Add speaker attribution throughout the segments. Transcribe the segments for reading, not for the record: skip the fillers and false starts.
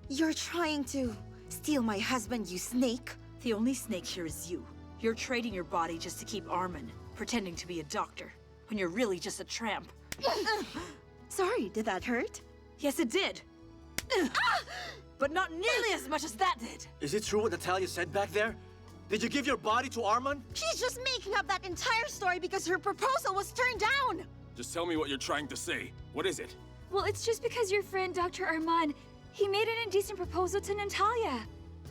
Speaker 1: You're trying to steal my husband, you snake.
Speaker 2: The only snake here is you. You're trading your body just to keep Armin, pretending to be a doctor, when you're really just a tramp.
Speaker 1: Sorry, did that hurt?
Speaker 2: Yes, it did. But not nearly as much as that did.
Speaker 3: Is it true what Natalia said back there? Did you give your body to Armin?
Speaker 1: She's just making up that entire story because her proposal was turned down!
Speaker 4: Just tell me what you're trying to say. What is it?
Speaker 5: Well, it's just because your friend, Dr. Armand, he made an indecent proposal to Natalia.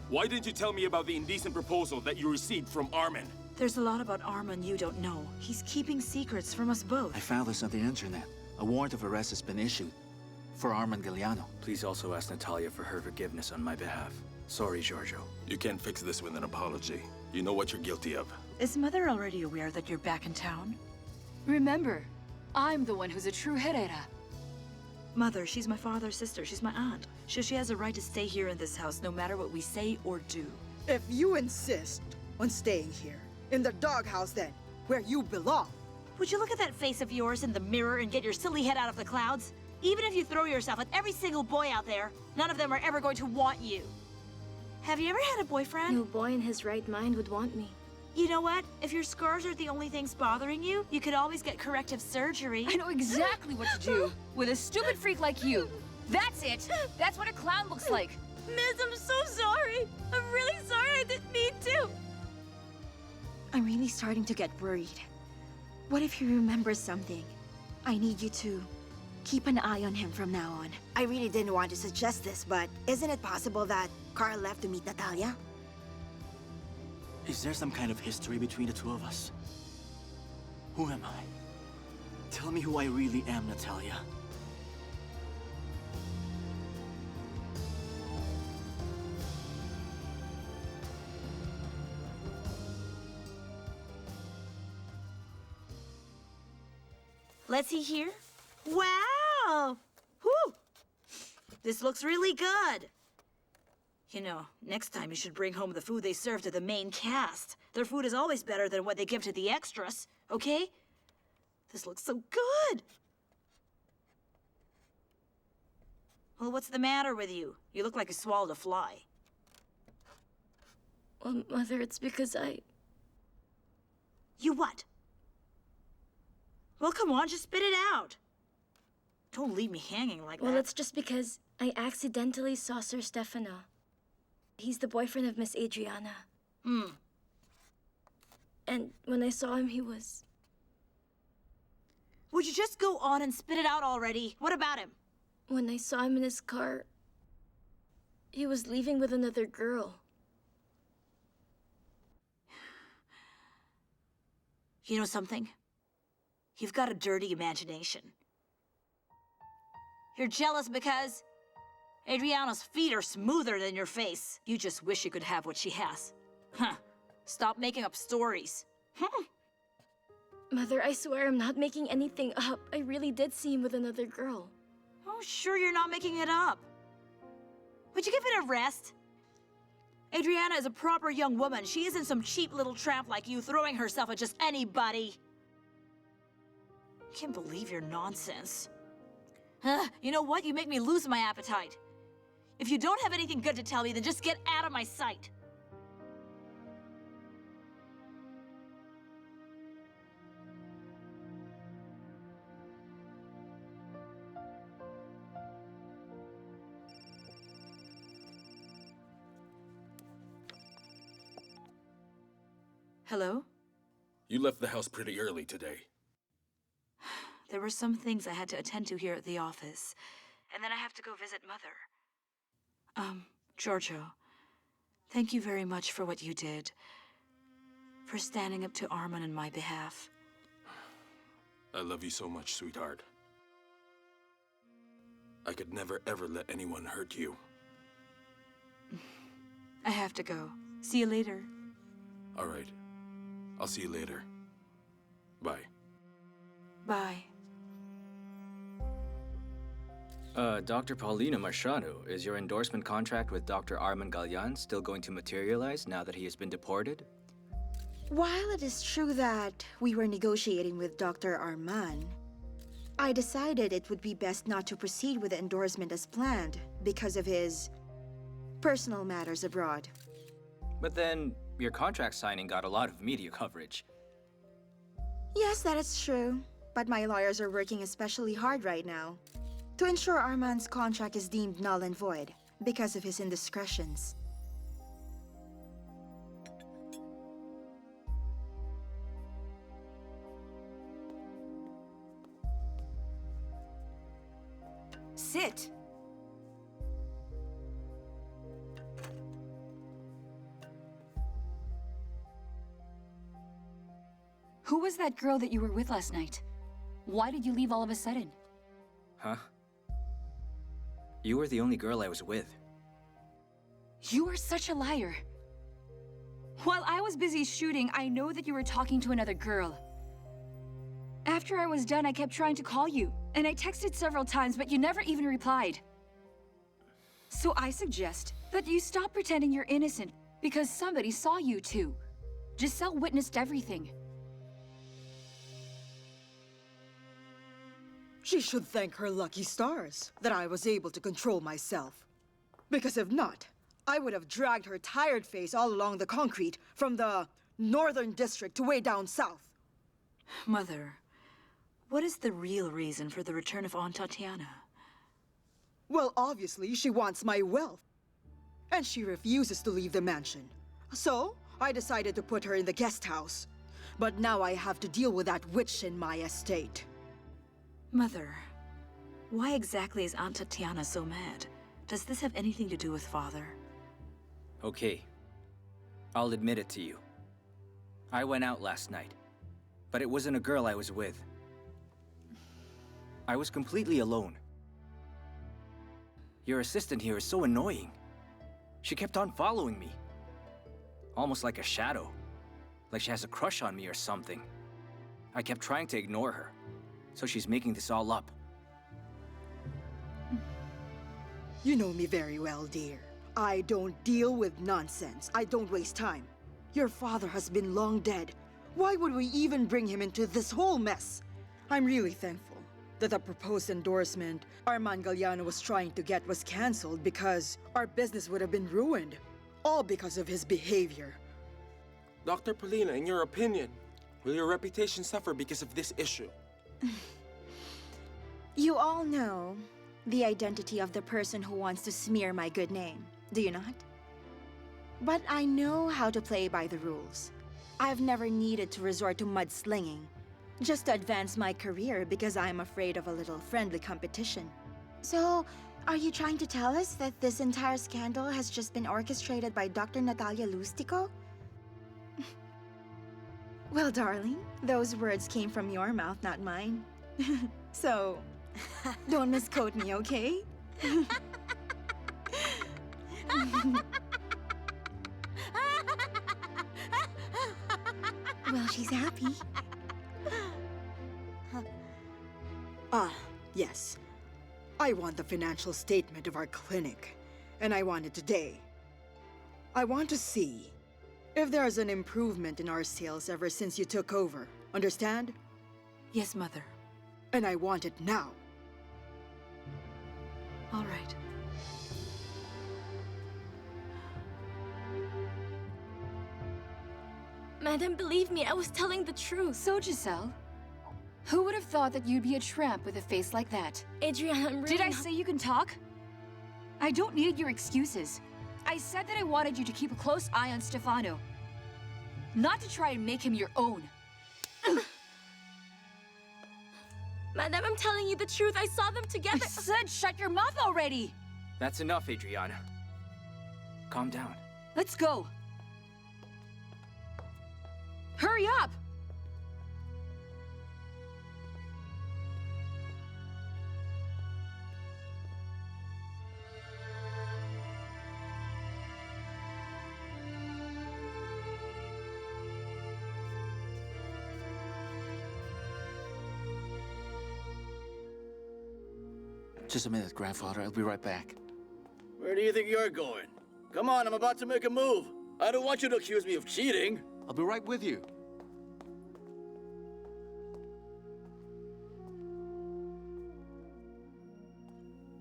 Speaker 4: Why didn't you tell me about the indecent proposal that you received from Armin?
Speaker 2: There's a lot about Armin you don't know. He's keeping secrets from us both.
Speaker 6: I found this on the internet. A warrant of arrest has been issued for Armin Galliano. Please also ask Natalia for her forgiveness on my behalf. Sorry, Giorgio.
Speaker 4: You can't fix this with an apology. You know what you're guilty of.
Speaker 2: Is Mother already aware that you're back in town?
Speaker 5: Remember, I'm the one who's a true Herrera.
Speaker 2: Mother, she's my father's sister. She's my aunt. She has a right to stay here in this house no matter what we say or do.
Speaker 7: If you insist on staying here, in the doghouse then, where you belong.
Speaker 2: Would you look at that face of yours in the mirror and get your silly head out of the clouds? Even if you throw yourself at every single boy out there, none of them are ever going to want you. Have you ever had a boyfriend?
Speaker 8: No boy in his right mind would want me.
Speaker 2: You know what? If your scars are the only things bothering you, you could always get corrective surgery.
Speaker 5: I know exactly what to do with a stupid freak like you. That's it. That's what a clown looks like.
Speaker 2: Miss, I'm so sorry. I'm really sorry. I didn't mean to.
Speaker 1: I'm really starting to get worried. What if he remembers something? I need you to keep an eye on him from now on. I really didn't want to suggest this, but isn't it possible that Karl left to meet Natalia?
Speaker 6: Is there some kind of history between the two of us? Who am I? Tell me who I really am, Natalia.
Speaker 2: Let's see here. Wow! Whew! This looks really good. You know, next time you should bring home the food they serve to the main cast. Their food is always better than what they give to the extras, okay? This looks so good! Well, what's the matter with you? You look like you swallowed a fly.
Speaker 8: Well, Mother, it's because
Speaker 2: You what? Well, come on, just spit it out. Don't leave me hanging like that.
Speaker 8: Well, it's just because I accidentally saw Sir Stefano. He's the boyfriend of Miss Adriana. And when I saw him, he was...
Speaker 2: Would you just go on and spit it out already? What about him?
Speaker 8: When I saw him in his car, he was leaving with another girl.
Speaker 2: You know something? You've got a dirty imagination. You're jealous because Adriana's feet are smoother than your face. You just wish you could have what she has. Huh. Stop making up stories.
Speaker 8: Mother, I swear I'm not making anything up. I really did see him with another girl.
Speaker 2: Oh, sure you're not making it up. Would you give it a rest? Adriana is a proper young woman. She isn't some cheap little tramp like you throwing herself at just anybody. I can't believe your nonsense. You know what? You make me lose my appetite. If you don't have anything good to tell me, then just get out of my sight. Hello?
Speaker 4: You left the house pretty early today.
Speaker 2: There were some things I had to attend to here at the office. And then I have to go visit Mother. Giorgio, thank you very much for what you did. For standing up to Armin on my behalf.
Speaker 4: I love you so much, sweetheart. I could never ever let anyone hurt you.
Speaker 2: I have to go. See you later.
Speaker 4: All right. I'll see you later. Bye.
Speaker 2: Bye.
Speaker 6: Dr. Paulina Marciano, is your endorsement contract with Dr. Armin Gallian still going to materialize now that he has been deported?
Speaker 1: While it is true that we were negotiating with Dr. Armand, I decided it would be best not to proceed with the endorsement as planned because of his Personal matters abroad.
Speaker 9: But then, your contract signing got a lot of media coverage.
Speaker 1: Yes, that is true. But my lawyers are working especially hard right now to ensure Armand's contract is deemed null and void because of his indiscretions.
Speaker 5: Sit. Who was that girl that you were with last night? Why did you leave all of a sudden?
Speaker 9: Huh? You were the only girl I was with.
Speaker 5: You are such a liar. While I was busy shooting, I know that you were talking to another girl. After I was done, I kept trying to call you, and I texted several times, but you never even replied. So I suggest that you stop pretending you're innocent, because somebody saw you two. Giselle witnessed everything.
Speaker 7: She should thank her lucky stars that I was able to control myself. Because if not, I would have dragged her tired face all along the concrete from the northern district to way down south.
Speaker 2: Mother, what is the real reason for the return of Aunt Tatiana?
Speaker 7: Well, obviously, she wants my wealth. And she refuses to leave the mansion. So, I decided to put her in the guest house. But now I have to deal with that witch in my estate.
Speaker 2: Mother, why exactly is Aunt Tatiana so mad? Does this have anything to do with Father?
Speaker 9: Okay. I'll admit it to you. I went out last night, but it wasn't a girl I was with. I was completely alone. Your assistant here is so annoying. She kept on following me. Almost like a shadow. Like she has a crush on me or something. I kept trying to ignore her. So she's making this all up.
Speaker 7: You know me very well, dear. I don't deal with nonsense. I don't waste time. Your father has been long dead. Why would we even bring him into this whole mess? I'm really thankful that the proposed endorsement Armand Galliano was trying to get was canceled because our business would have been ruined. All because of his behavior.
Speaker 10: Dr. Paulina, in your opinion, will your reputation suffer because of this issue?
Speaker 1: You all know the identity of the person who wants to smear my good name, do you not? But I know how to play by the rules. I've never needed to resort to mudslinging, just to advance my career because I'm afraid of a little friendly competition. So, are you trying to tell us that this entire scandal has just been orchestrated by Dr. Natalia Lustico? Well, darling, those words came from your mouth, not mine. So, don't misquote me, okay? Well, she's happy.
Speaker 7: Yes. I want the financial statement of our clinic, and I want it today. I want to see if there's an improvement in our sales ever since you took over. Understand?
Speaker 2: Yes, Mother.
Speaker 7: And I want it now.
Speaker 2: All right.
Speaker 8: Madam, believe me, I was telling the truth.
Speaker 5: So, Giselle, who would have thought that you'd be a tramp with a face like that?
Speaker 8: Adriana, I'm really
Speaker 5: Did I say you can talk? I don't need your excuses. I said that I wanted you to keep a close eye on Stefano. Not to try and make him your own.
Speaker 8: Madam, I'm telling you the truth. I saw them
Speaker 5: I
Speaker 8: together.
Speaker 5: said shut your mouth already!
Speaker 9: That's enough, Adriana. Calm down.
Speaker 5: Let's go. Hurry up!
Speaker 6: Just a minute, Grandfather. I'll be right back.
Speaker 3: Where do you think you're going? Come on, I'm about to make a move. I don't want you to accuse me of cheating.
Speaker 6: I'll be right with you.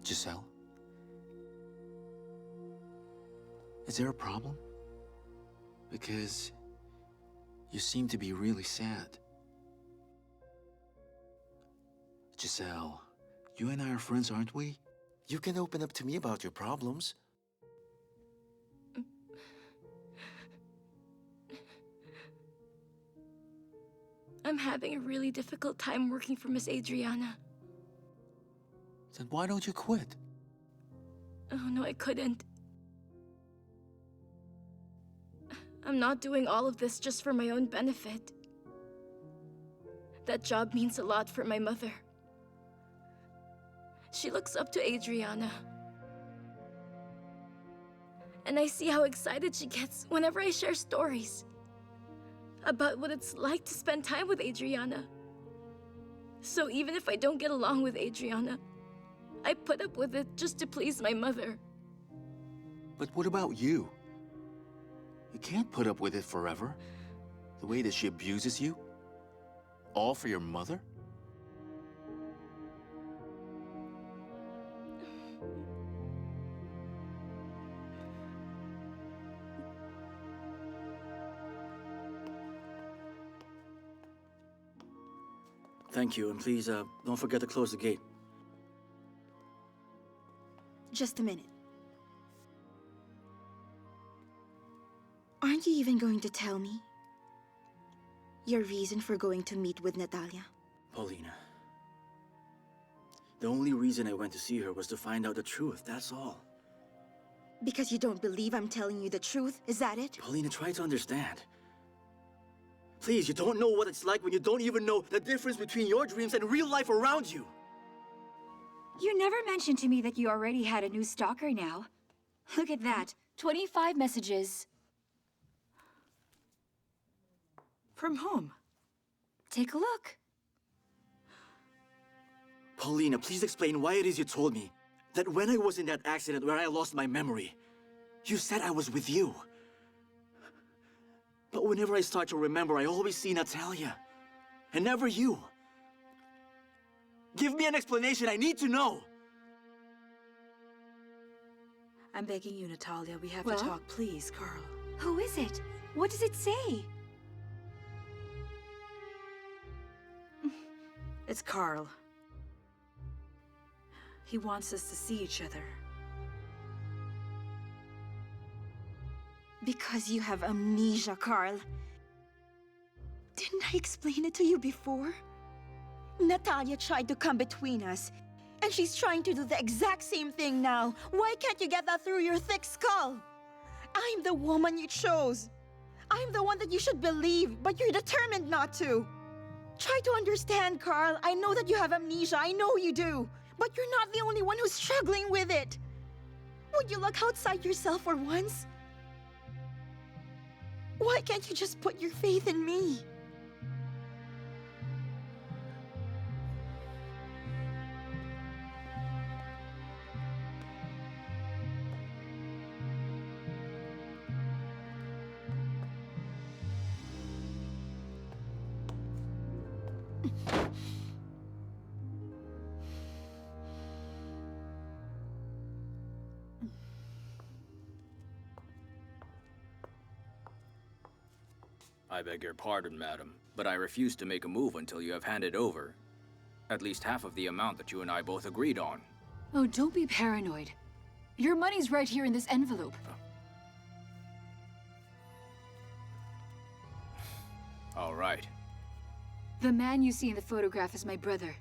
Speaker 6: Giselle?
Speaker 11: Is there a problem? Because you seem to be really sad. Giselle, you and I are friends, aren't we? You can open up to me about your problems.
Speaker 8: I'm having a really difficult time working for Miss Adriana.
Speaker 11: Then why don't you quit?
Speaker 8: Oh, no, I couldn't. I'm not doing all of this just for my own benefit. That job means a lot for my mother. She looks up to Adriana. And I see how excited she gets whenever I share stories about what it's like to spend time with Adriana. So even if I don't get along with Adriana, I put up with it just to please my mother.
Speaker 11: But what about you? You can't put up with it forever. The way that she abuses you? All for your mother?
Speaker 6: Thank you, and please, don't forget to close the gate.
Speaker 1: Just a minute. Aren't you even going to tell me your reason for going to meet with Natalia?
Speaker 6: Paulina. The only reason I went to see her was to find out the truth, that's all.
Speaker 1: Because you don't believe I'm telling you the truth? Is that it?
Speaker 6: Paulina, try to understand. Please, you don't know what it's like when you don't even know the difference between your dreams and real life around you.
Speaker 5: You never mentioned to me that you already had a new stalker now. Look at that. 25 messages.
Speaker 2: From whom?
Speaker 5: Take a look.
Speaker 6: Paulina, please explain why it is you told me that when I was in that accident where I lost my memory, you said I was with you. But whenever I start to remember, I always see Natalia, and never you. Give me an explanation, I need to know!
Speaker 2: I'm begging you, Natalia. We have
Speaker 5: Well?
Speaker 2: to talk, please, Karl.
Speaker 5: Who is it? What does it say?
Speaker 2: It's Karl. He wants us to see each other.
Speaker 1: Because you have amnesia, Karl. Didn't I explain it to you before? Natalia tried to come between us, and she's trying to do the exact same thing now. Why can't you get that through your thick skull? I'm the woman you chose. I'm the one that you should believe, but you're determined not to. Try to understand, Karl. I know that you have amnesia. I know you do. But you're not the only one who's struggling with it. Would you look outside yourself for once? Why can't you just put your faith in me?
Speaker 9: I beg your pardon, madam, but I refuse to make a move until you have handed over at least half of the amount that you and I both agreed on.
Speaker 5: Oh, don't be paranoid. Your money's right here in this envelope.
Speaker 9: All right.
Speaker 5: The man you see in the photograph is my brother.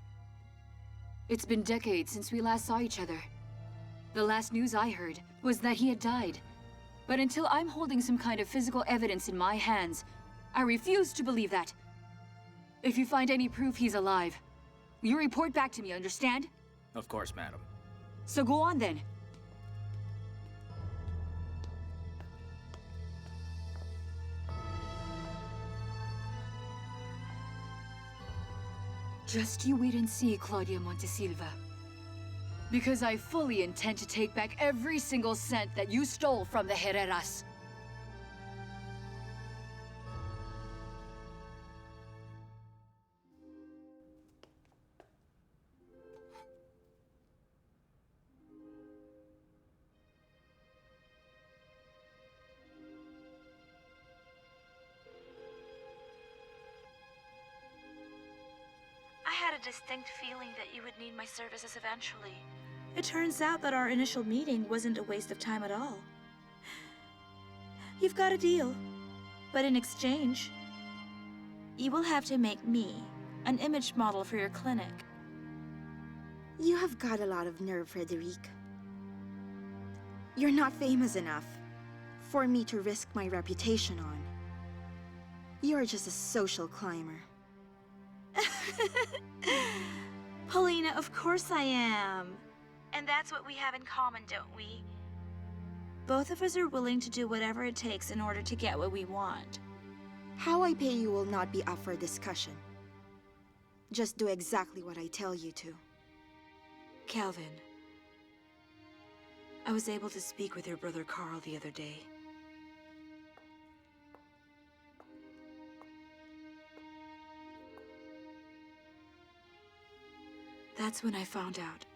Speaker 5: It's been decades since we last saw each other. The last news I heard was that he had died. But until I'm holding some kind of physical evidence in my hands, I refuse to believe that. If you find any proof he's alive, you report back to me, understand?
Speaker 9: Of course, madam.
Speaker 5: So go on then. Just you wait and see, Claudia Montesilva. Because I fully intend to take back every single cent that you stole from the Herreras.
Speaker 2: distinct feeling that you would need my services eventually. It turns out that our initial meeting wasn't a waste of time at all. You've got a deal, but in exchange, you will have to make me an image model for your clinic.
Speaker 1: You have got a lot of nerve, Frederic. You're not famous enough for me to risk my reputation on. You're just a social climber.
Speaker 2: Paulina, of course I am. And that's what we have in common, don't we? Both of us are willing to do whatever it takes in order to get what we want.
Speaker 1: How I pay you will not be up for discussion. Just do exactly what I tell you to.
Speaker 2: Calvin, I was able to speak with your brother Karl the other day. That's when I found out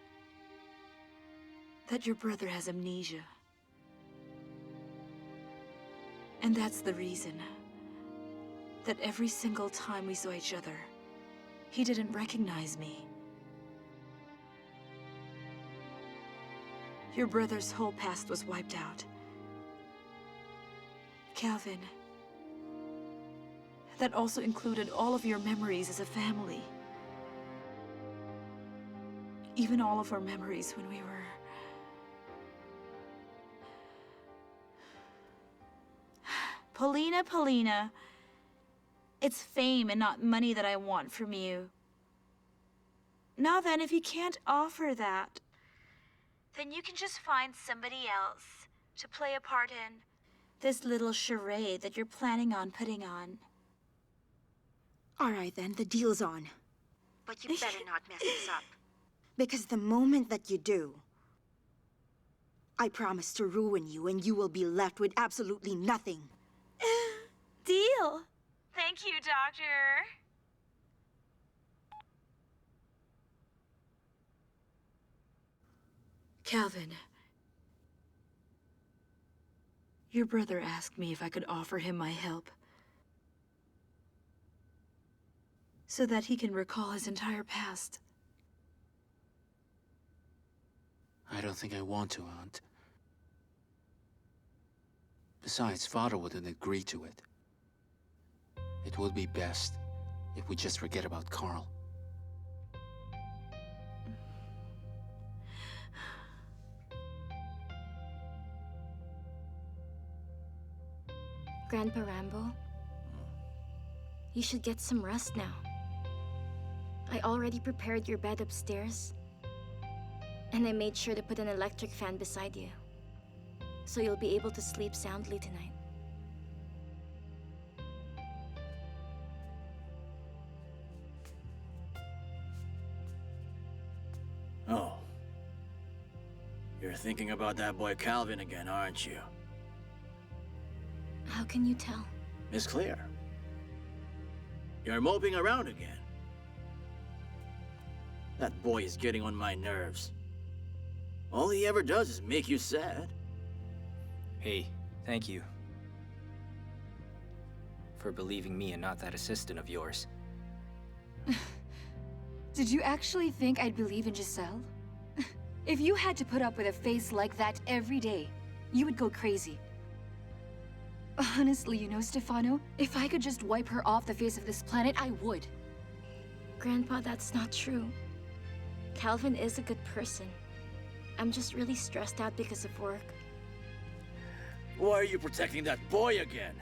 Speaker 2: that your brother has amnesia. And that's the reason that every single time we saw each other, he didn't recognize me. Your brother's whole past was wiped out. Calvin, that also included all of your memories as a family. Even all of our memories when we were... Paulina, it's fame and not money that I want from you. Now then, if you can't offer that, then you can just find somebody else to play a part in this little charade that you're planning on putting on.
Speaker 1: All right then, the deal's on. But you better not mess this up. Because the moment that you do, I promise to ruin you and you will be left with absolutely nothing.
Speaker 2: Deal! Thank you, Doctor. Calvin, your brother asked me if I could offer him my help so that he can recall his entire past.
Speaker 11: I don't think I want to, Aunt. Besides, Father wouldn't agree to it. It would be best if we just forget about Karl.
Speaker 8: Grandpa Rambo, you should get some rest now. I already prepared your bed upstairs, and I made sure to put an electric fan beside you, so you'll be able to sleep soundly tonight.
Speaker 3: Oh. You're thinking about that boy Calvin again, aren't you?
Speaker 8: How can you tell?
Speaker 3: It's clear. You're moping around again. That boy is getting on my nerves. All he ever does is make you sad.
Speaker 9: Hey, thank you. For believing me and not that assistant of yours.
Speaker 5: Did you actually think I'd believe in Giselle? If you had to put up with a face like that every day, you would go crazy. Honestly, you know, Stefano, if I could just wipe her off the face of this planet, I would.
Speaker 8: Grandpa, that's not true. Calvin is a good person. I'm just really stressed out because of work.
Speaker 3: Why are you protecting that boy again?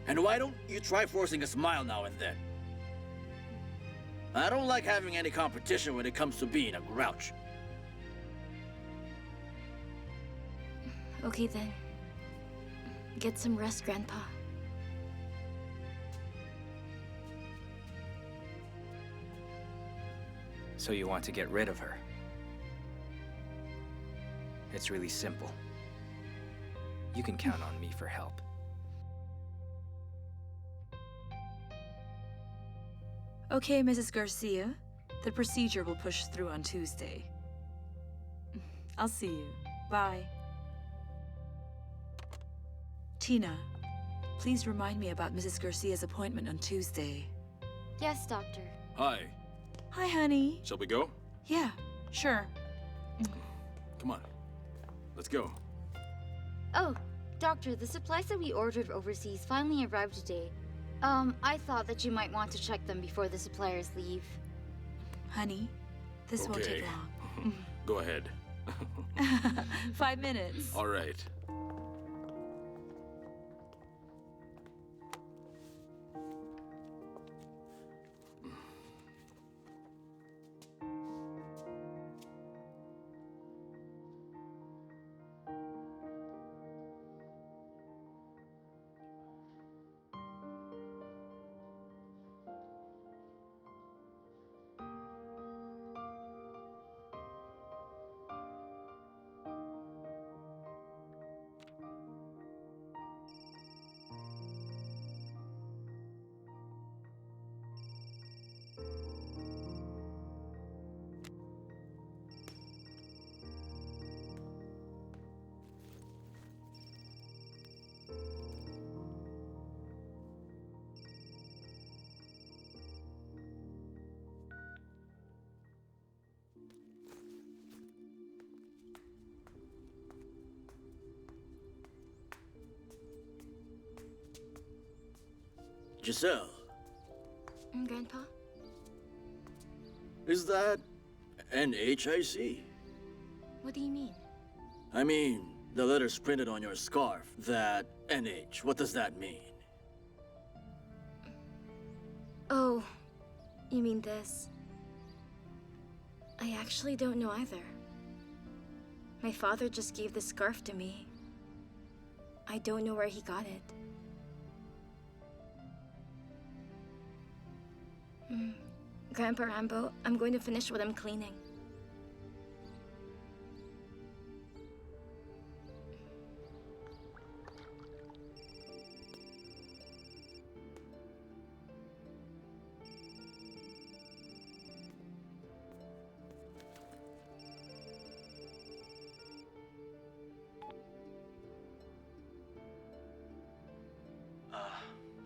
Speaker 3: And why don't you try forcing a smile now and then? I don't like having any competition when it comes to being a grouch.
Speaker 8: Okay then. Get some rest, Grandpa.
Speaker 9: So you want to get rid of her? It's really simple. You can count on me for help.
Speaker 2: Okay, Mrs. Garcia. The procedure will push through on Tuesday. I'll see you. Bye. Tina, please remind me about Mrs. Garcia's appointment on Tuesday.
Speaker 12: Yes, Doctor.
Speaker 4: Hi.
Speaker 2: Hi, honey.
Speaker 4: Shall we go?
Speaker 2: Yeah, sure.
Speaker 4: Come on. Let's go.
Speaker 12: Oh, Doctor, the supplies that we ordered overseas finally arrived today. I thought that you might want to check them before the suppliers leave.
Speaker 2: Honey, this won't take long.
Speaker 4: Go ahead.
Speaker 2: 5 minutes.
Speaker 4: All right.
Speaker 3: Giselle,
Speaker 8: Grandpa?
Speaker 3: is that NHIC?
Speaker 8: What do you mean?
Speaker 3: I mean, the letters printed on your scarf, that NH, what does that mean?
Speaker 8: Oh, you mean this? I actually don't know either. My father just gave this scarf to me. I don't know where he got it. Grandpa Rambo, I'm going to finish what I'm cleaning.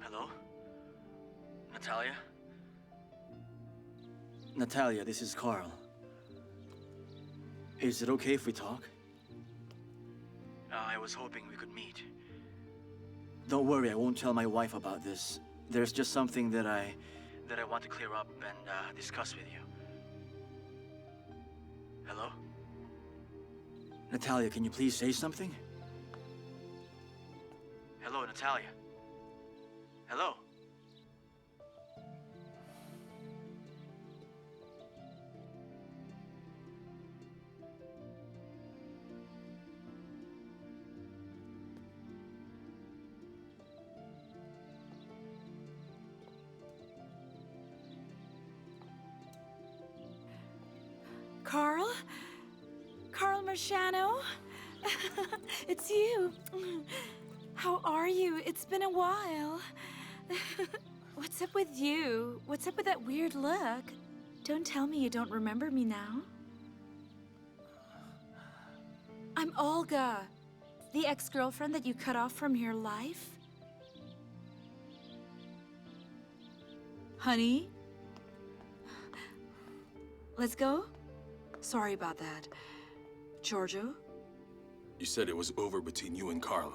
Speaker 6: Hello? Natalia? Natalia, this is Karl. Is it okay if we talk? I was hoping we could meet. Don't worry, I won't tell my wife about this. There's just something that I want to clear up and discuss with you. Hello? Natalia, can you please say something? Hello, Natalia. Hello?
Speaker 2: Karl? Karl Marciano? It's you. How are you? It's been a while. What's up with you? What's up with that weird look? Don't tell me you don't remember me now. I'm Olga, the ex-girlfriend that you cut off from your life. Honey? Let's go? Sorry about that. Giorgio?
Speaker 4: You said it was over between you and Karl.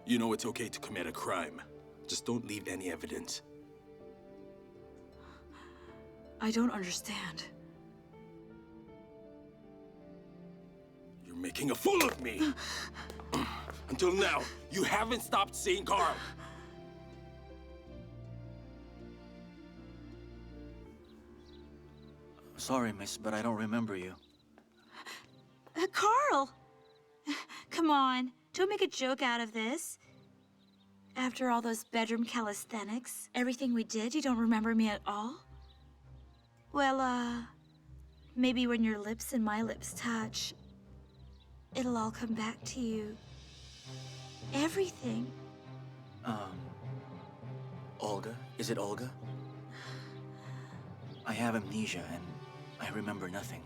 Speaker 4: You know it's okay to commit a crime. Just don't leave any evidence.
Speaker 2: I don't understand.
Speaker 4: You're making a fool of me! Until now, you haven't stopped seeing Karl!
Speaker 6: Sorry, miss, but I don't remember you.
Speaker 2: Karl! Come on, don't make a joke out of this. After all those bedroom calisthenics, everything we did, you don't remember me at all? Well, maybe when your lips and my lips touch, it'll all come back to you. Everything.
Speaker 6: Olga? Is it Olga? I have amnesia and I remember nothing.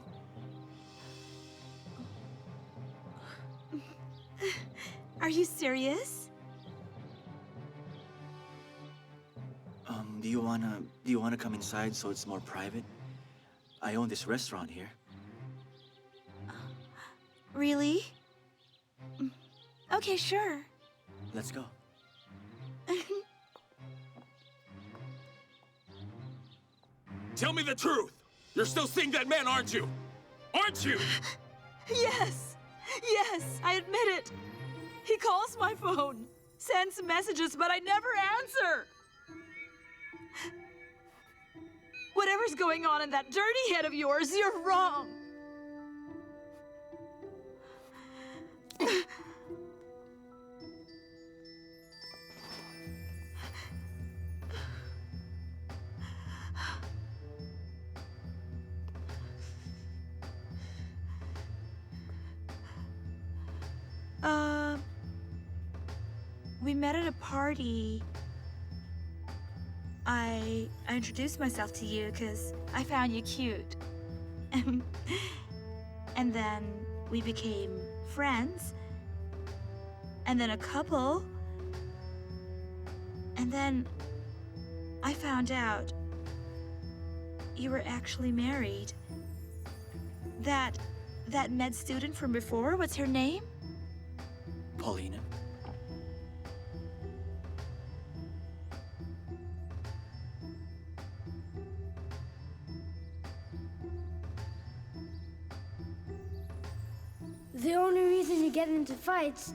Speaker 2: Are you serious?
Speaker 6: Do you wanna come inside so it's more private? I own this restaurant here.
Speaker 2: Really? Okay, sure.
Speaker 6: Let's go.
Speaker 4: Tell me the truth! You're still seeing that man, aren't you? Aren't you?
Speaker 2: Yes! Yes, I admit it. He calls my phone, sends messages, but I never answer. Whatever's going on in that dirty head of yours, you're wrong. We met at a party. I introduced myself to you because I found you cute. And then we became friends. And then a couple. And then I found out you were actually married. That med student from before, what's her name?
Speaker 6: Paulina.
Speaker 13: The only reason you get into fights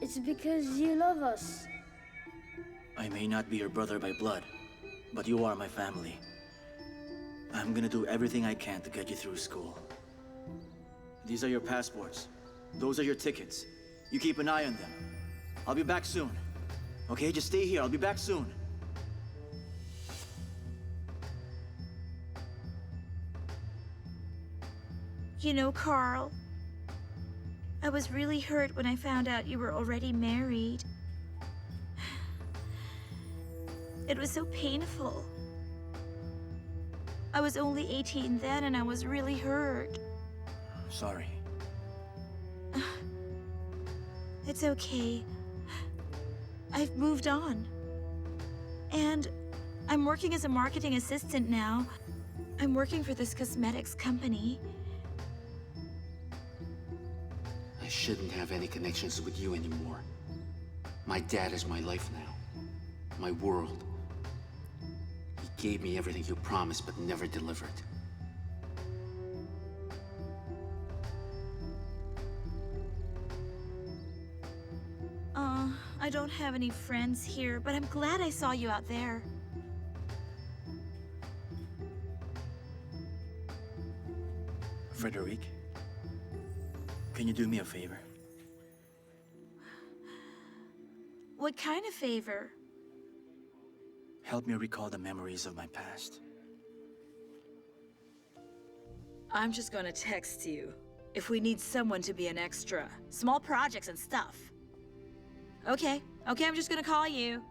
Speaker 13: is because you love us.
Speaker 6: I may not be your brother by blood, but you are my family. I'm gonna do everything I can to get you through school. These are your passports. Those are your tickets. You keep an eye on them. I'll be back soon. Okay, just stay here. I'll be back soon.
Speaker 2: You know, Karl, I was really hurt when I found out you were already married. It was so painful. I was only 18 then, and I was really hurt.
Speaker 6: Sorry.
Speaker 2: It's okay. I've moved on. And I'm working as a marketing assistant now. I'm working for this cosmetics company.
Speaker 11: I shouldn't have any connections with you anymore. My dad is my life now. My world. He gave me everything you promised but never delivered.
Speaker 2: I don't have any friends here, but I'm glad I saw you out there.
Speaker 6: Frederic, can you do me a favor?
Speaker 2: What kind of favor?
Speaker 6: Help me recall the memories of my past.
Speaker 2: I'm just gonna text you if we need someone to be an extra. Small projects and stuff. Okay, I'm just gonna call you.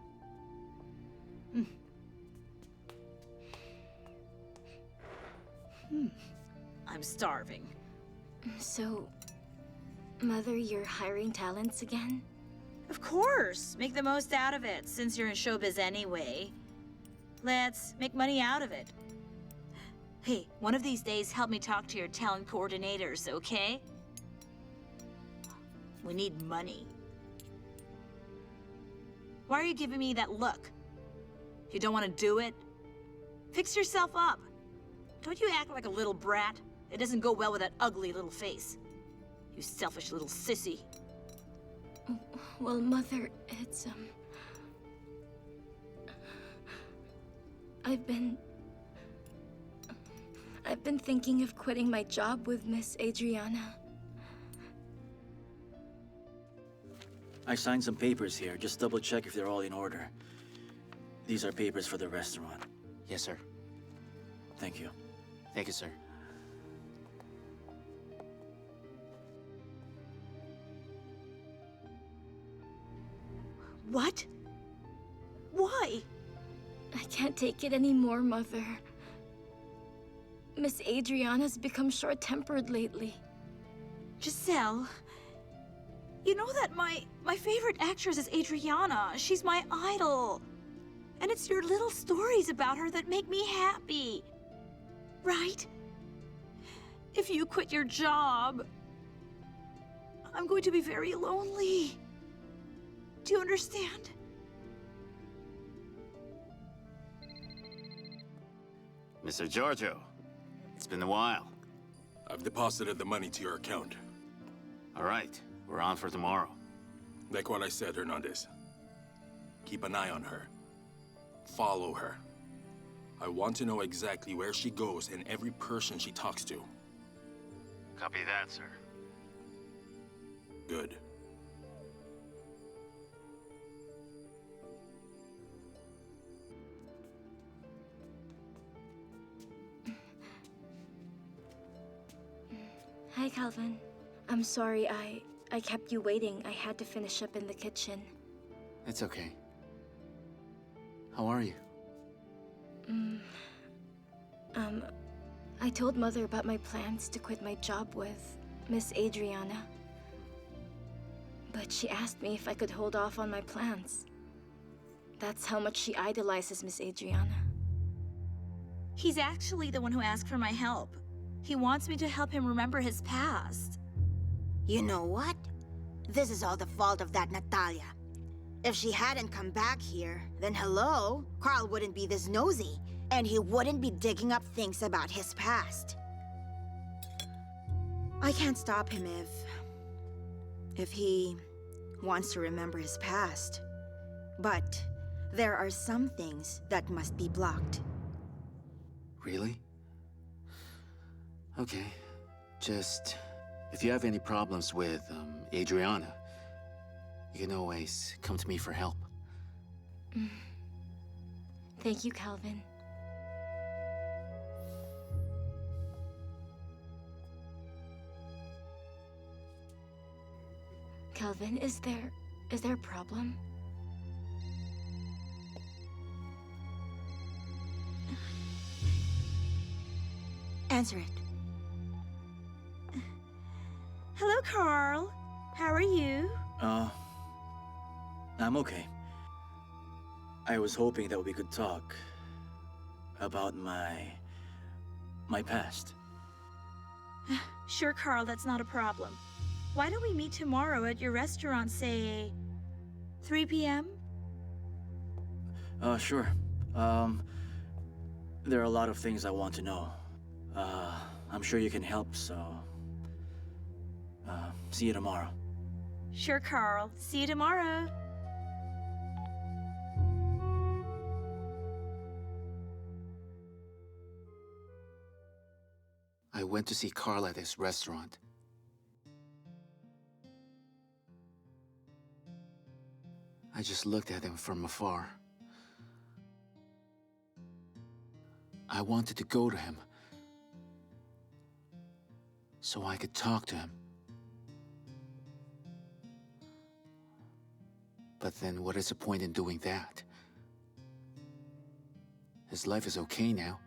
Speaker 2: I'm starving.
Speaker 8: So, Mother, you're hiring talents again?
Speaker 2: Of course! Make the most out of it, since you're in showbiz anyway. Let's make money out of it. Hey, one of these days, help me talk to your talent coordinators, okay? We need money. Why are you giving me that look? You don't want to do it? Fix yourself up. Don't you act like a little brat. It doesn't go well with that ugly little face. You selfish little sissy.
Speaker 8: Well, Mother, it's, I've been thinking of quitting my job with Miss Adriana.
Speaker 6: I signed some papers here. Just double check if they're all in order. These are papers for the restaurant.
Speaker 11: Yes, sir.
Speaker 6: Thank you.
Speaker 11: Thank you, sir.
Speaker 2: What? Why?
Speaker 8: I can't take it anymore, Mother. Miss Adriana's become short-tempered lately.
Speaker 2: Giselle, you know that my favorite actress is Adriana. She's my idol. And it's your little stories about her that make me happy. Right? If you quit your job, I'm going to be very lonely. Do you understand?
Speaker 14: Mr. Giorgio, it's been a while.
Speaker 4: I've deposited the money to your account.
Speaker 14: All right, we're on for tomorrow.
Speaker 4: Like what I said, Hernandez. Keep an eye on her. Follow her. I want to know exactly where she goes and every person she talks to.
Speaker 14: Copy that, sir.
Speaker 4: Good.
Speaker 8: Hi, Calvin. I'm sorry I kept you waiting. I had to finish up in the kitchen.
Speaker 11: It's okay. How are you?
Speaker 8: I told Mother about my plans to quit my job with Miss Adriana. But she asked me if I could hold off on my plans. That's how much she idolizes Miss Adriana.
Speaker 2: He's actually the one who asked for my help. He wants me to help him remember his past.
Speaker 1: You know what? This is all the fault of that Natalia. If she hadn't come back here, then hello, Karl wouldn't be this nosy, and he wouldn't be digging up things about his past. I can't stop him if he wants to remember his past. But there are some things that must be blocked.
Speaker 11: Really? Okay. Just, if you have any problems with, Adriana, you can always come to me for help.
Speaker 8: Thank you, Calvin. Calvin, is there a problem?
Speaker 1: Answer it.
Speaker 2: Hello, Karl. How are you?
Speaker 6: I'm okay. I was hoping that we could talk about my past.
Speaker 2: Sure, Karl, that's not a problem. Why don't we meet tomorrow at your restaurant, say, 3 p.m.?
Speaker 6: Sure. There are a lot of things I want to know. I'm sure you can help, so... see you tomorrow.
Speaker 2: Sure, Karl. See you tomorrow.
Speaker 11: I went to see Karl at his restaurant. I just looked at him from afar. I wanted to go to him so I could talk to him. But then what is the point in doing that? His life is okay now.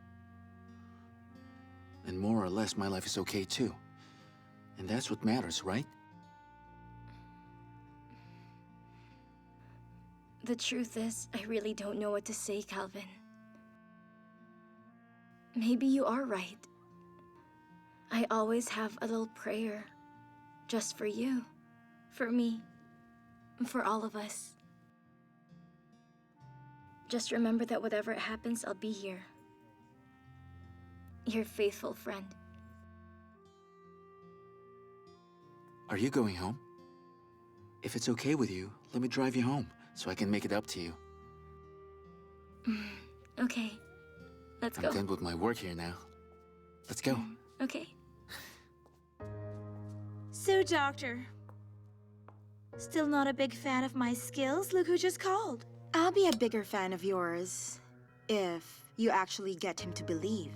Speaker 11: And more or less, my life is okay too. And that's what matters, right?
Speaker 8: The truth is, I really don't know what to say, Calvin. Maybe you are right. I always have a little prayer. Just for you. For me. For all of us. Just remember that whatever happens, I'll be here. Your faithful friend.
Speaker 11: Are you going home? If it's okay with you, let me drive you home so I can make it up to you.
Speaker 8: Okay. Let's go.
Speaker 11: I'm done with my work here now. Let's go.
Speaker 8: Okay.
Speaker 2: So, Doctor, still not a big fan of my skills? Look who just called.
Speaker 1: I'll be a bigger fan of yours if you actually get him to believe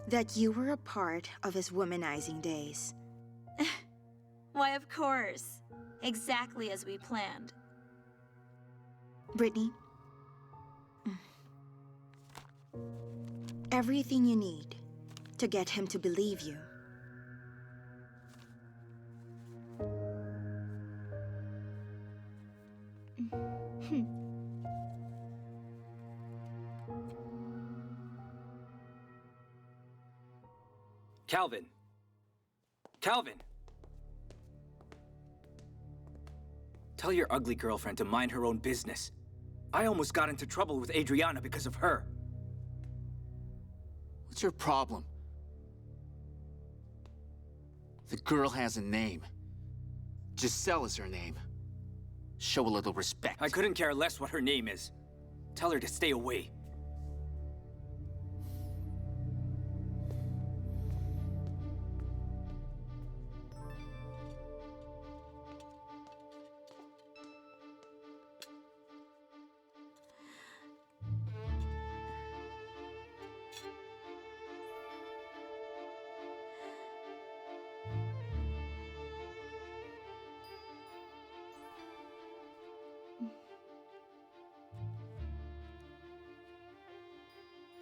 Speaker 1: that you were a part of his womanizing days.
Speaker 2: Why, of course. Exactly as we planned.
Speaker 1: Brittany, everything you need to get him to believe you.
Speaker 9: Calvin! Calvin! Tell your ugly girlfriend to mind her own business. I almost got into trouble with Adriana because of her.
Speaker 11: What's your problem? The girl has a name. Giselle is her name. Show a little respect.
Speaker 9: I couldn't care less what her name is. Tell her to stay away.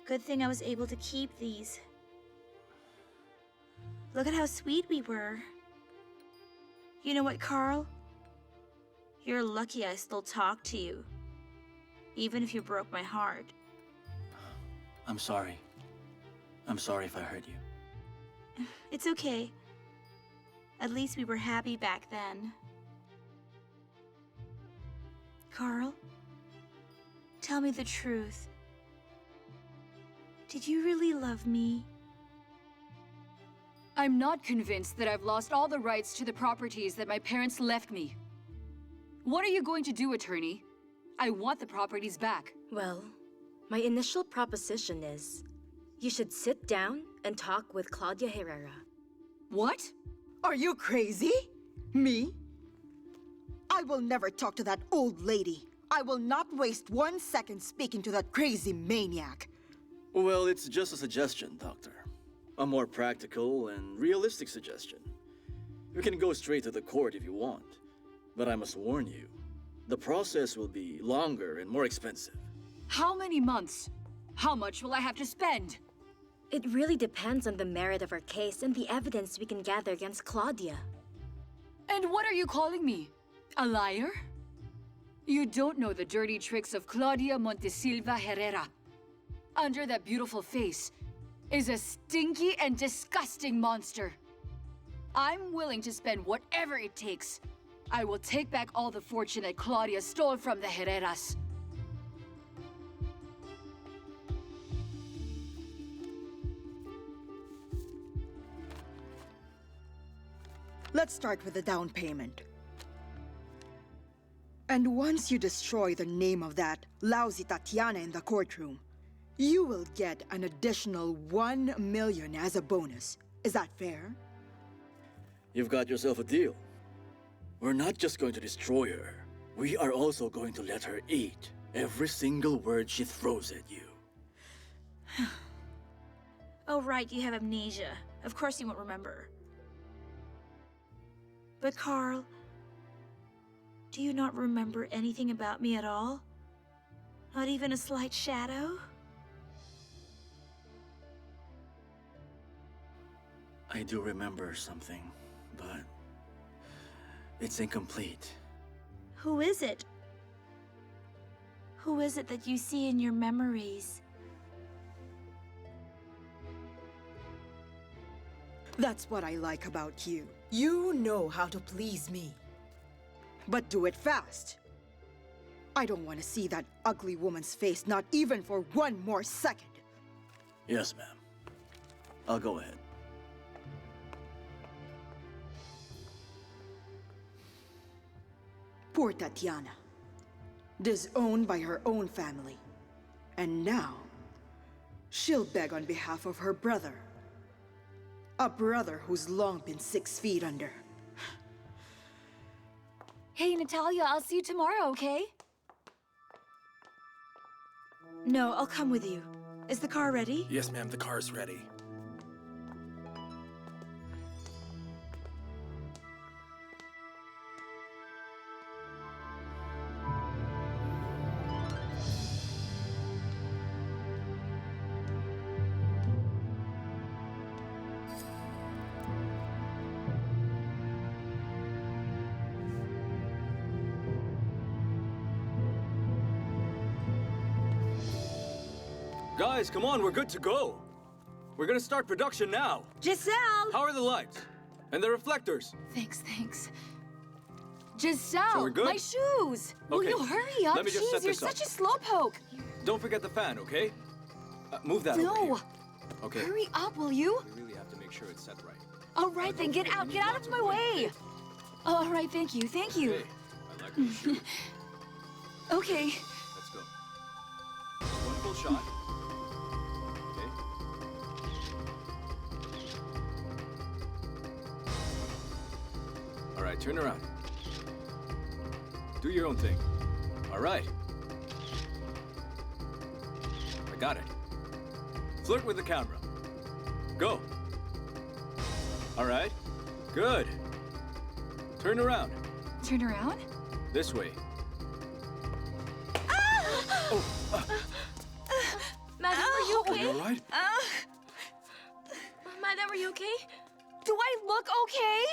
Speaker 2: Good thing I was able to keep these. Look at how sweet we were. You know what, Karl? You're lucky I still talk to you. Even if you broke my heart.
Speaker 6: I'm sorry. I'm sorry if I hurt you.
Speaker 2: It's okay. At least we were happy back then. Karl, tell me the truth. Did you really love me?
Speaker 5: I'm not convinced that I've lost all the rights to the properties that my parents left me. What are you going to do, attorney? I want the properties back.
Speaker 8: Well, my initial proposition is you should sit down and talk with Claudia Herrera.
Speaker 5: What?
Speaker 7: Are you crazy? Me? I will never talk to that old lady. I will not waste 1 second speaking to that crazy maniac.
Speaker 3: Well, it's just a suggestion, Doctor. A more practical and realistic suggestion. You can go straight to the court if you want. But I must warn you, the process will be longer and more expensive.
Speaker 5: How many months? How much will I have to spend?
Speaker 8: It really depends on the merit of our case and the evidence we can gather against Claudia.
Speaker 5: And what are you calling me? A liar? You don't know the dirty tricks of Claudia Montesilva Herrera. Under that beautiful face is a stinky and disgusting monster. I'm willing to spend whatever it takes. I will take back all the fortune that Claudia stole from the Herreras.
Speaker 7: Let's start with the down payment. And once you destroy the name of that lousy Tatiana in the courtroom, you will get an additional 1 million as a bonus. Is that fair?
Speaker 3: You've got yourself a deal. We're not just going to destroy her. We are also going to let her eat every single word she throws at you.
Speaker 2: Oh, right, you have amnesia. Of course you won't remember. But Karl, do you not remember anything about me at all? Not even a slight shadow?
Speaker 3: I do remember something, but it's incomplete.
Speaker 2: Who is it? Who is it that you see in your memories?
Speaker 7: That's what I like about you. You know how to please me. But do it fast. I don't want to see that ugly woman's face, not even for 1 more second.
Speaker 3: Yes, ma'am. I'll go ahead.
Speaker 7: Poor Tatiana. Disowned by her own family. And now, she'll beg on behalf of her brother. A brother who's long been 6 feet under.
Speaker 5: Hey, Natalia, I'll see you tomorrow, okay?
Speaker 2: No, I'll come with you. Is the car ready?
Speaker 4: Yes, ma'am, the car's ready.
Speaker 9: Guys, come on, we're good to go. We're gonna start production now.
Speaker 2: Giselle!
Speaker 9: How are the lights? And the reflectors?
Speaker 5: Thanks. Giselle,
Speaker 9: So we're good?
Speaker 5: my shoes! Will
Speaker 9: Okay.
Speaker 5: you hurry up?
Speaker 9: Let me just
Speaker 5: Jeez,
Speaker 9: set
Speaker 5: you're
Speaker 9: this up.
Speaker 5: such a slowpoke.
Speaker 9: Don't forget the fan, okay? Move that over
Speaker 5: No.
Speaker 9: here. Okay.
Speaker 5: Hurry up, will you?
Speaker 9: We really have to make sure it's set right.
Speaker 5: All right, then get out of my way. All right, thank you.
Speaker 9: Hey, I like your shoes.
Speaker 5: Okay.
Speaker 9: Let's go. One full shot. Okay. All right, turn around. Do your own thing. All right. I got it. Flirt with the camera. Go. All right. Good. Turn around.
Speaker 5: Turn around?
Speaker 9: This way.
Speaker 5: Madam, are you okay?
Speaker 9: You all right?
Speaker 5: Madam, are you okay? Do I look okay?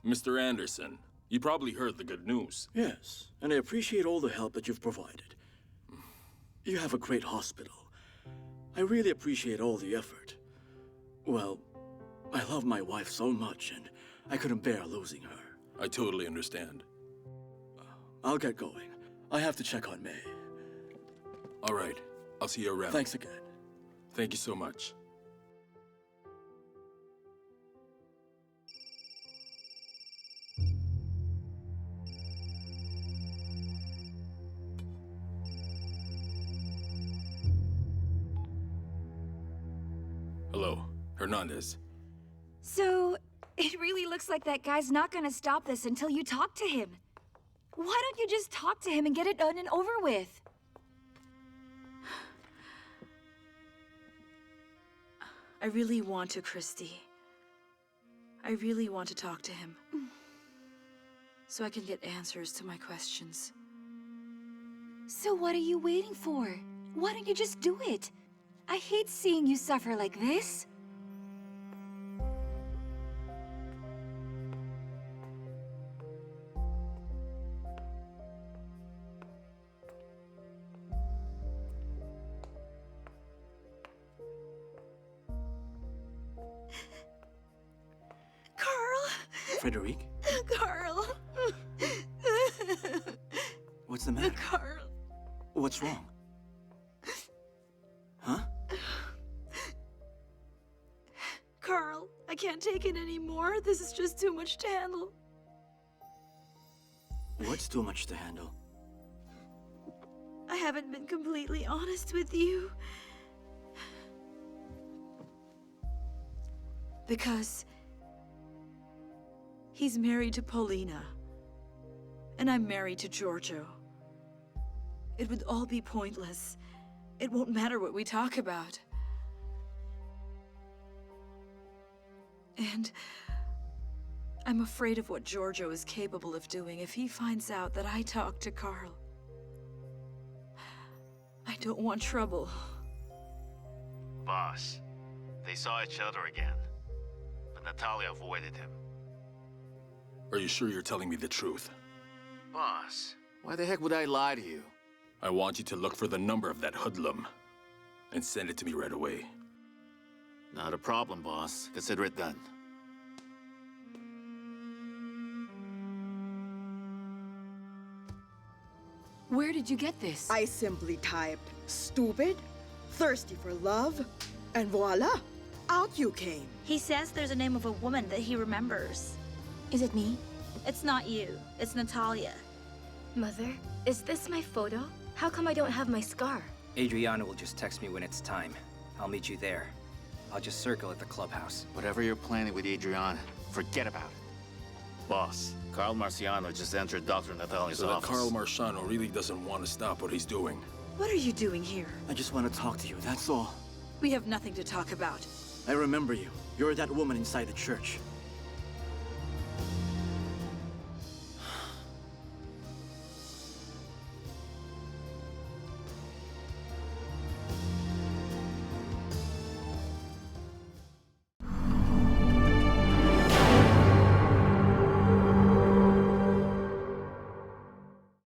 Speaker 4: Mr. Anderson, you probably heard the good news.
Speaker 3: Yes, and I appreciate all the help that you've provided. You have a great hospital. I really appreciate all the effort. Well, I love my wife so much, and I couldn't bear losing her.
Speaker 4: I totally understand.
Speaker 3: I'll get going. I have to check on May.
Speaker 4: All right, I'll see you around.
Speaker 3: Thanks again.
Speaker 4: Thank you so much. Hello, Hernandez.
Speaker 5: So, it really looks like that guy's not gonna stop this until you talk to him. Why don't you just talk to him and get it done and over with?
Speaker 2: I really want to, Christy. I really want to talk to him. So I can get answers to my questions.
Speaker 5: So what are you waiting for? Why don't you just do it? I hate seeing you suffer like this.
Speaker 2: Karl!
Speaker 6: Frederic?
Speaker 2: Karl!
Speaker 6: What's the matter?
Speaker 2: Karl!
Speaker 6: What's wrong? Huh?
Speaker 2: Karl, I can't take it anymore. This is just too much to handle.
Speaker 6: What's too much to handle?
Speaker 2: I haven't been completely honest with you. Because he's married to Paulina, and I'm married to Giorgio. It would all be pointless. It won't matter what we talk about. And I'm afraid of what Giorgio is capable of doing if he finds out that I talked to Karl. I don't want trouble.
Speaker 14: Boss, they saw each other again, but Natalia avoided him.
Speaker 4: Are you sure you're telling me the truth?
Speaker 14: Boss, why the heck would I lie to you?
Speaker 4: I want you to look for the number of that hoodlum and send it to me right away.
Speaker 14: Not a problem, boss. Consider it done.
Speaker 5: Where did you get this?
Speaker 7: I simply typed, stupid, thirsty for love, and voila, out you came.
Speaker 2: He says there's a name of a woman that he remembers.
Speaker 5: Is it me?
Speaker 2: It's not you. It's Natalia.
Speaker 8: Mother, is this my photo? How come I don't have my scar?
Speaker 9: Adriana will just text me when it's time. I'll meet you there. I'll just circle at the clubhouse.
Speaker 14: Whatever you're planning with Adriana, forget about it. Boss, Karl Marciano just entered Dr. Natalia's
Speaker 4: So that
Speaker 14: office.
Speaker 4: Karl Marciano really doesn't want to stop what he's doing.
Speaker 2: What are you doing here?
Speaker 6: I just want to talk to you, that's all.
Speaker 2: We have nothing to talk about.
Speaker 6: I remember you. You're that woman inside the church.